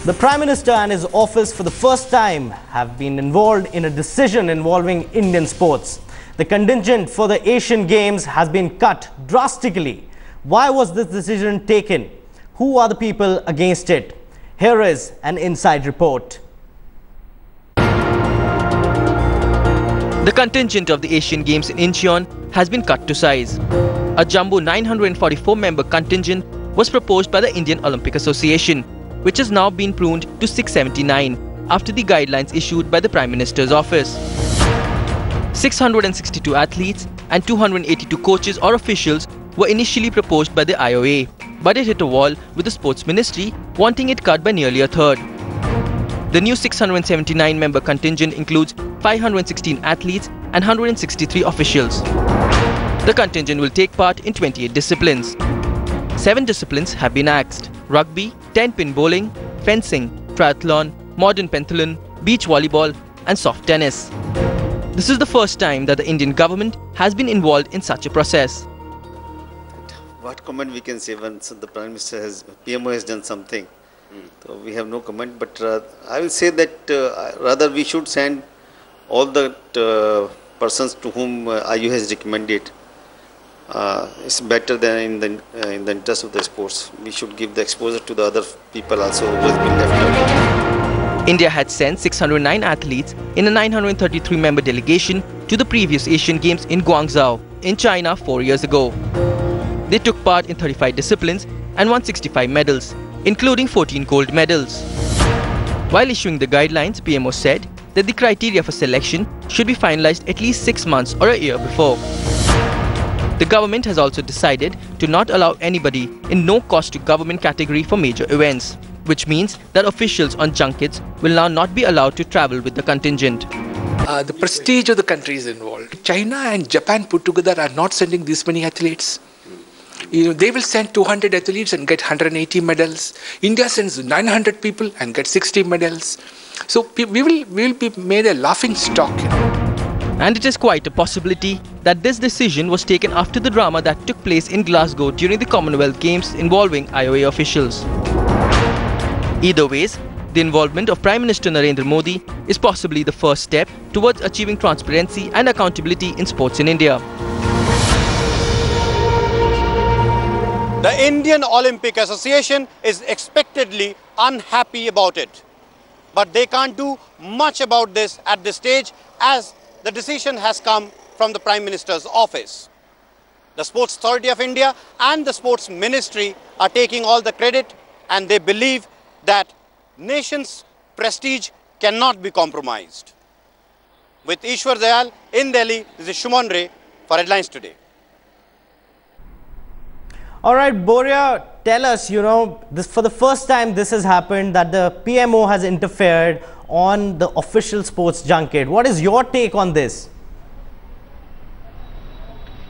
The Prime Minister and his office for the first time have been involved in a decision involving Indian sports. The contingent for the Asian Games has been cut drastically. Why was this decision taken? Who are the people against it? Here is an inside report. The contingent of the Asian Games in Incheon has been cut to size. A jumbo 944-member contingent was proposed by the Indian Olympic Association, which has now been pruned to 679 after the guidelines issued by the Prime Minister's office. 662 athletes and 282 coaches or officials were initially proposed by the IOA, but it hit a wall with the Sports Ministry wanting it cut by nearly a third. The new 679-member contingent includes 516 athletes and 163 officials. The contingent will take part in 28 disciplines. 7 disciplines have been axed: rugby, 10-pin bowling, fencing, triathlon, modern pentathlon, beach volleyball and soft tennis. This is the first time that the Indian government has been involved in such a process. What comment we can say once the Prime Minister PMO has done something? So we have no comment, but I will say that rather we should send all the persons to whom IU has recommended. It's better than in the interest of the sports. We should give the exposure to the other people also who has been left out. India had sent 609 athletes in a 933-member delegation to the previous Asian Games in Guangzhou, in China 4 years ago. They took part in 35 disciplines and won 65 medals, including 14 gold medals. While issuing the guidelines, PMO said that the criteria for selection should be finalized at least 6 months or a year before. The government has also decided to not allow anybody in no cost to government category for major events, which means that officials on junkets will now not be allowed to travel with the contingent. The prestige of the country is involved. China and Japan put together are not sending this many athletes. They will send 200 athletes and get 180 medals. India sends 900 people and get 60 medals. So we will be made a laughing stock. And it is quite a possibility that this decision was taken after the drama that took place in Glasgow during the Commonwealth Games involving IOA officials. Either ways, the involvement of Prime Minister Narendra Modi is possibly the first step towards achieving transparency and accountability in sports in India. The Indian Olympic Association is expectedly unhappy about it. But they can't do much about this at this stage, as the decision has come from the Prime Minister's office. The Sports Authority of India and the Sports Ministry are taking all the credit, and they believe that nation's prestige cannot be compromised. With Ishwar Dayal in Delhi, this is Shuman Ray for Headlines Today. All right, Boria, tell us, this for the first time this has happened, that the PMO has interfered on the official sports junket. What is your take on this?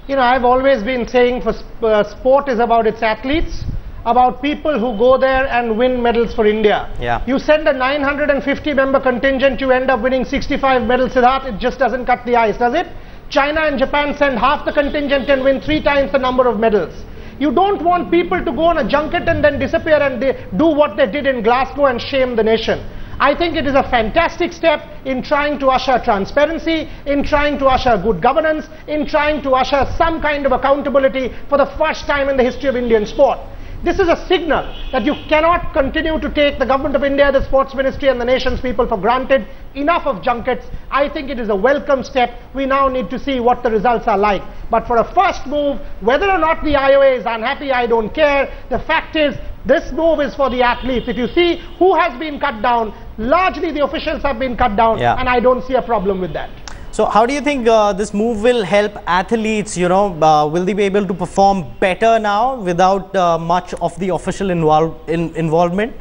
I've always been saying sport is about its athletes, about people who go there and win medals for India. Yeah. You send a 950-member contingent, you end up winning 65 medals. Siddharth, it just doesn't cut the ice, does it? China and Japan send half the contingent and win 3 times the number of medals. You don't want people to go on a junket and then disappear and do what they did in Glasgow and shame the nation. I think it is a fantastic step in trying to usher transparency, in trying to usher good governance, in trying to usher some kind of accountability for the first time in the history of Indian sport. This is a signal that you cannot continue to take the government of India, the sports ministry and the nation's people for granted. Enough of junkets. I think it is a welcome step. We now need to see what the results are like. But for a first move, whether or not the IOA is unhappy, I don't care. The fact is, this move is for the athletes. If you see who has been cut down, largely the officials have been cut down, and I don't see a problem with that. So how do you think this move will help athletes? Will they be able to perform better now without much of the official involvement?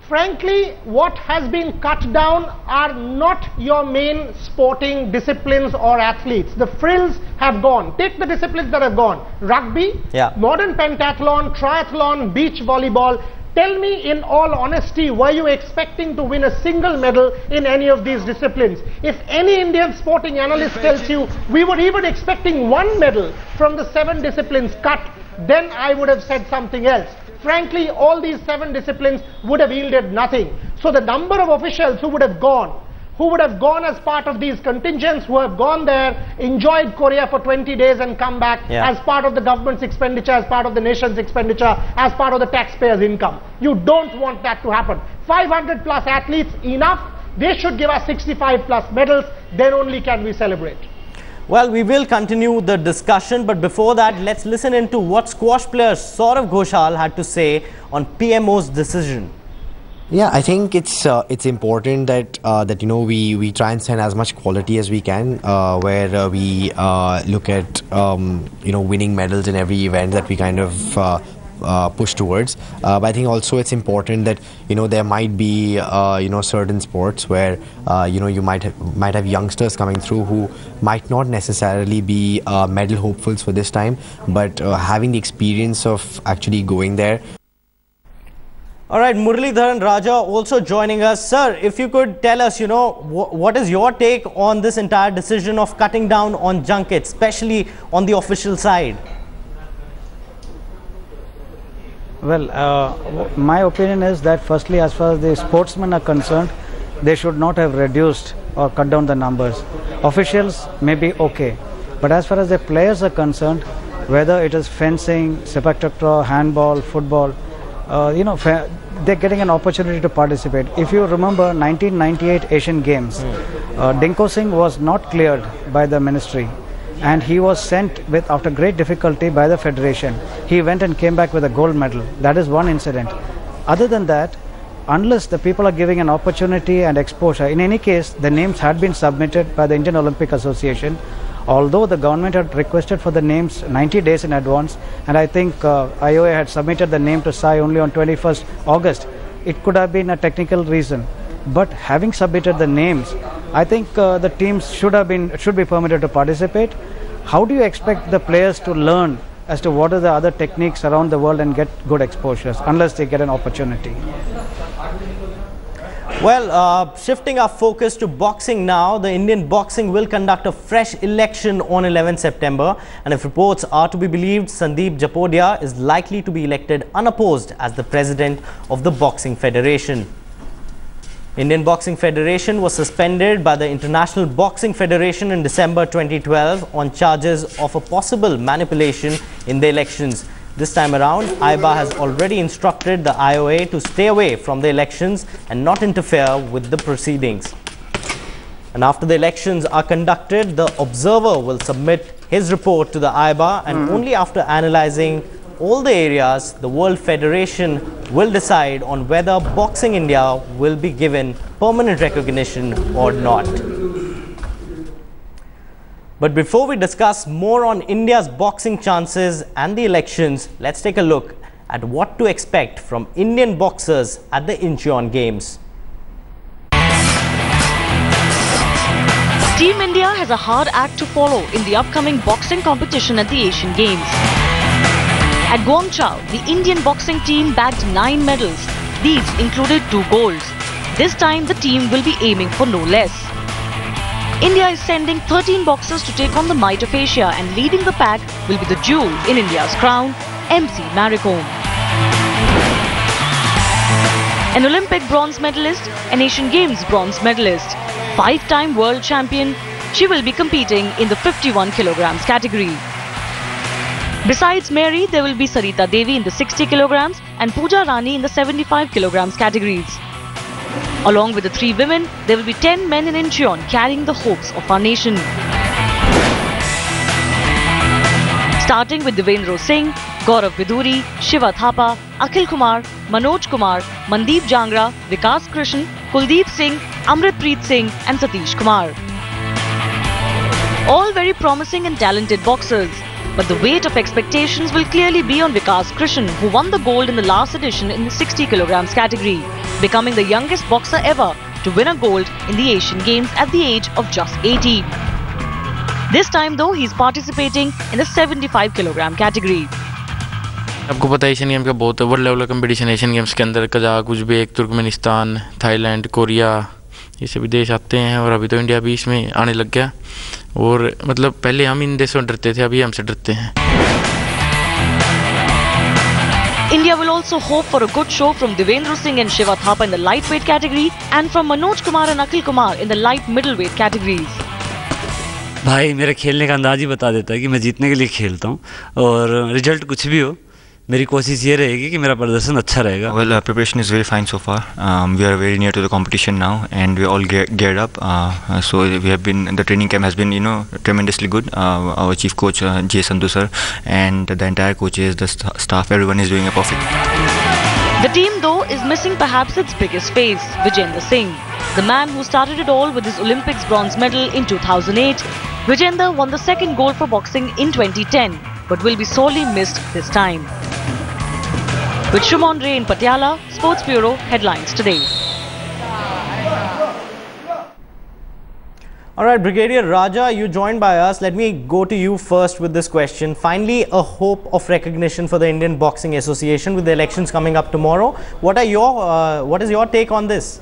Frankly, what has been cut down are not your main sporting disciplines or athletes. The frills have gone. Take the disciplines that have gone. Rugby, modern pentathlon, triathlon, beach volleyball. Tell me in all honesty, were you expecting to win a single medal in any of these disciplines? If any Indian sporting analyst tells you we were even expecting 1 medal from the 7 disciplines cut, then I would have said something else. frankly, all these 7 disciplines would have yielded nothing. So the number of officials who would have gone as part of these contingents, who have gone there, enjoyed Korea for 20 days and come back as part of the government's expenditure, as part of the nation's expenditure, as part of the taxpayers' income. You don't want that to happen. 500 plus athletes, enough. They should give us 65 plus medals, then only can we celebrate. Well, we will continue the discussion, but before that, let's listen into what squash player Saurav Ghoshal had to say on PMO's decision. Yeah, I think it's important that that we try and send as much quality as we can, where we look at winning medals in every event that we kind of push towards. But I think also it's important that there might be certain sports where you might have youngsters coming through who might not necessarily be medal hopefuls for this time, but having the experience of actually going there. All right, Muralidharan Raja also joining us. Sir, if you could tell us, what is your take on this entire decision of cutting down on junkets, especially on the official side? Well, my opinion is that firstly, as far as the sportsmen are concerned, they should not have reduced or cut down the numbers. Officials may be okay, but as far as the players are concerned, whether it is fencing, sepak takraw, handball, football, they're getting an opportunity to participate. If you remember 1998 Asian Games, Dinko Singh was not cleared by the ministry, and he was sent with after great difficulty by the federation. He went and came back with a gold medal. That is one incident. Other than that, unless the people are giving an opportunity and exposure, in any case, the names had been submitted by the Indian Olympic Association. Although the government had requested for the names 90 days in advance, and I think IOA had submitted the name to SAI only on 21st August, it could have been a technical reason. But having submitted the names, I think the teams should be permitted to participate. How do you expect the players to learn as to what are the other techniques around the world and get good exposures unless they get an opportunity? Well, shifting our focus to boxing now, the Indian boxing will conduct a fresh election on 11 September. And if reports are to be believed, Sandeep Japodia is likely to be elected unopposed as the president of the Boxing Federation. Indian Boxing Federation was suspended by the International Boxing Federation in December 2012 on charges of a possible manipulation in the elections. This time around, IBA has already instructed the IOA to stay away from the elections and not interfere with the proceedings. And after the elections are conducted, the observer will submit his report to the IBA, and only after analyzing all the areas, the World Federation will decide on whether Boxing India will be given permanent recognition or not. But before we discuss more on India's boxing chances and the elections, let's take a look at what to expect from Indian boxers at the Incheon Games. Team India has a hard act to follow in the upcoming boxing competition at the Asian Games. At Guangzhou, the Indian boxing team bagged 9 medals. These included 2 golds. This time the team will be aiming for no less. India is sending 13 boxers to take on the might of Asia, and leading the pack will be the jewel in India's crown, MC Marikom. An Olympic bronze medalist, an Asian Games bronze medalist, 5-time world champion, she will be competing in the 51 kilograms category. Besides Mary, there will be Sarita Devi in the 60 kilograms and Pooja Rani in the 75 kilograms categories. Along with the 3 women, there will be 10 men in Incheon carrying the hopes of our nation. Starting with Devendra Singh, Gaurav Viduri, Shiva Thapa, Akhil Kumar, Manoj Kumar, Mandeep Jangra, Vikas Krishan, Kuldeep Singh, Amritpreet Singh and Satish Kumar. All very promising and talented boxers. But the weight of expectations will clearly be on Vikas Krishan, who won the gold in the last edition in the 60 kilograms category, becoming the youngest boxer ever to win a gold in the Asian Games at the age of just 18. This time though, he is participating in the 75 kilogram category. आपको पता है Asian game का बहुत बड़ा level का competition Asian games के अंदर Kazakh, Uzbek, Turkmenistan, Thailand, Korea ये सभी देश आते हैं और अभी तो इंडिया भी इसमें आने लग गया और मतलब पहले हम इन देशों से डरते थे, अभी हमसे डरते हैं। India will also hope for a good show from Devendra Singh and Shiva Thapa in the lightweight category and from Manoj Kumar and Akhil Kumar in the light middleweight categories. भाई मेरे खेलने का अंदाज ही बता देता है कि मैं जीतने के लिए खेलता हूँ और रिजल्ट कुछ भी हो मेरी कोशिश ये रहेगी कि मेरा प्रदर्शन अच्छा रहेगा. Well, preparation is very fine so far. We are very near to the competition now, and we are all geared up. So we have been. The training camp has been, tremendously good. Our chief coach J. Sandhu sir and the entire coaches, the staff, everyone is doing a perfect. The team though is missing perhaps its biggest face, Vijender Singh. The man who started it all with his Olympics bronze medal in 2008. Vijender won the second gold for boxing in 2010, but will be sorely missed this time. With Shumon Ray in Patiala, Sports Bureau headlines today. All right, Brigadier Raja, you joined by us. Let me go to you first with this question. Finally, a hope of recognition for the Indian Boxing Association with the elections coming up tomorrow. What is your take on this?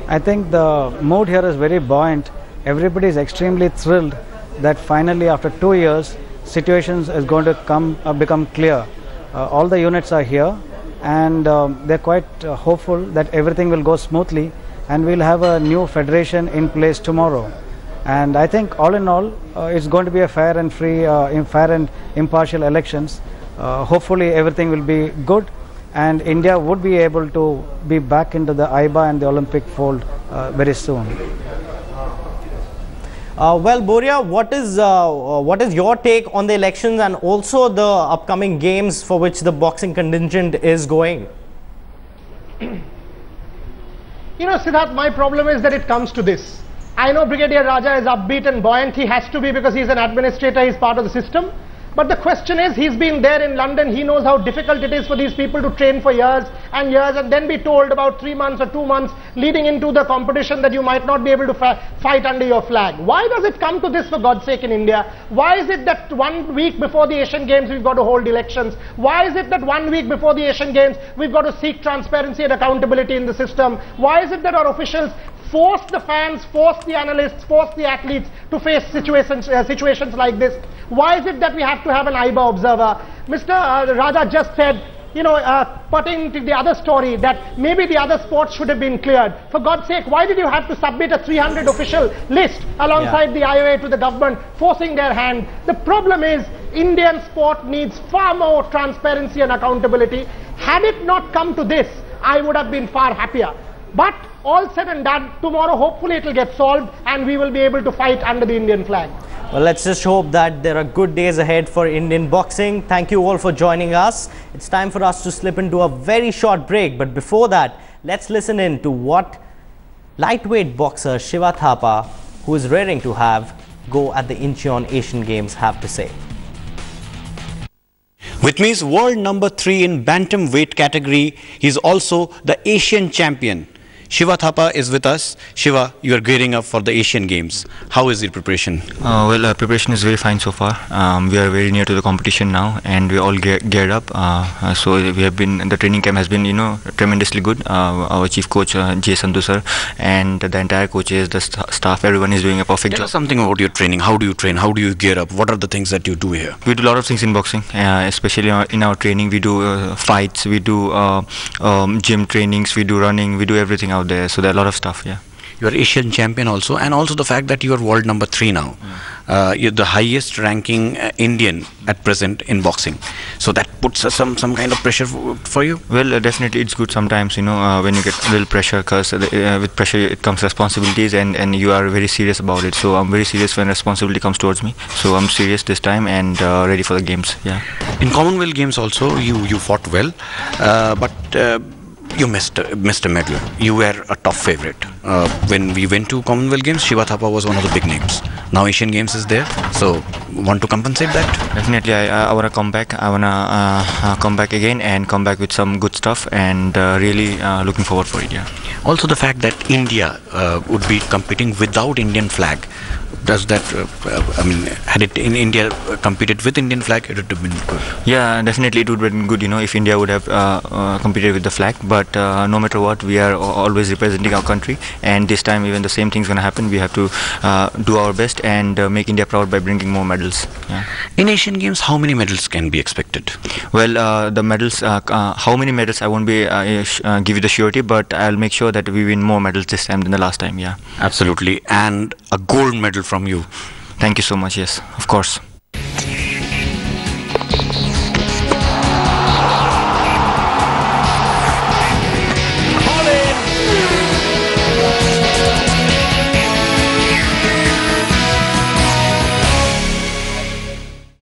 I think the mood here is very buoyant. Everybody is extremely thrilled that finally after 2 years, situations is going to become clear. All the units are here and they're quite hopeful that everything will go smoothly and we'll have a new federation in place tomorrow. And I think all in all, it's going to be a fair and free, fair and impartial elections. Hopefully everything will be good and India would be able to be back into the IBA and the Olympic fold very soon. Well, Boria, what is your take on the elections and also the upcoming games for which the boxing contingent is going? Siddharth, my problem is that it comes to this. I know Brigadier Raja is upbeat and buoyant. He has to be because he's an administrator, he's part of the system. But the question is, he's been there in London, he knows how difficult it is for these people to train for years and years and then be told about 3 months or 2 months leading into the competition that you might not be able to fight under your flag. Why does it come to this, for God's sake, in India? Why is it that 1 week before the Asian Games we've got to hold elections? Why is it that 1 week before the Asian Games we've got to seek transparency and accountability in the system? Why is it that our officials force the fans, force the analysts, force the athletes to face situations like this? Why is it that we have to have an IBA observer? Mr. Raja just said, pertaining to the other story, that maybe the other sports should have been cleared. For God's sake, why did you have to submit a 300 official list alongside the IOA to the government, forcing their hand? The problem is, Indian sport needs far more transparency and accountability. Had it not come to this, I would have been far happier. But all said and done, tomorrow hopefully it will get solved and we will be able to fight under the Indian flag. Well, let's just hope that there are good days ahead for Indian boxing. Thank you all for joining us. It's time for us to slip into a very short break. But before that, let's listen in to what lightweight boxer Shiva Thapa, who is raring to have go at the Incheon Asian Games, have to say. With me is world number 3 in bantamweight category. He's also the Asian champion. Shiva Thapa is with us. Shiva, you are gearing up for the Asian Games. How is your preparation? Well, preparation is very fine so far. We are very near to the competition now, and we are all geared up. So we have been. The training camp has been, tremendously good. Our chief coach J. Sandhu sir and the entire coaches, the staff, everyone is doing a perfect job. Tell us something about your training. How do you train? How do you gear up? What are the things that you do here? We do a lot of things in boxing, especially in our training. We do fights, we do gym trainings, we do running, we do everything out there. So there are a lot of stuff. Yeah. You are Asian champion also, and also the fact that you are world number 3 now. You're the highest ranking Indian at present in boxing. So that puts some kind of pressure for you? Well, definitely it's good sometimes, when you get a little pressure, because with pressure it comes responsibilities, and you are very serious about it. So I'm very serious when responsibility comes towards me. So I'm serious this time and ready for the games. Yeah. In Commonwealth Games also, you fought well, but you missed a medal. You were a top favorite. When we went to Commonwealth Games, Shiva Thapa was one of the big names. Now Asian Games is there, so want to compensate that? Definitely, I want to come back. I want to come back again and come back with some good stuff, and really looking forward for it. Yeah. Also the fact that India would be competing without Indian flag. Does that, had it in India competed with Indian flag, it would have been good? Yeah, definitely it would have been good, if India would have competed with the flag. But no matter what, we are always representing our country, and this time even the same thing's going to happen. We have to do our best and make India proud by bringing more medals. Yeah. In Asian Games, how many medals can be expected? Well, the medals, how many medals I won't be give you the surety, but I'll make sure that we win more medals this time than the last time. Yeah, absolutely. And a gold medal from you. Thank you so much. Yes, of course.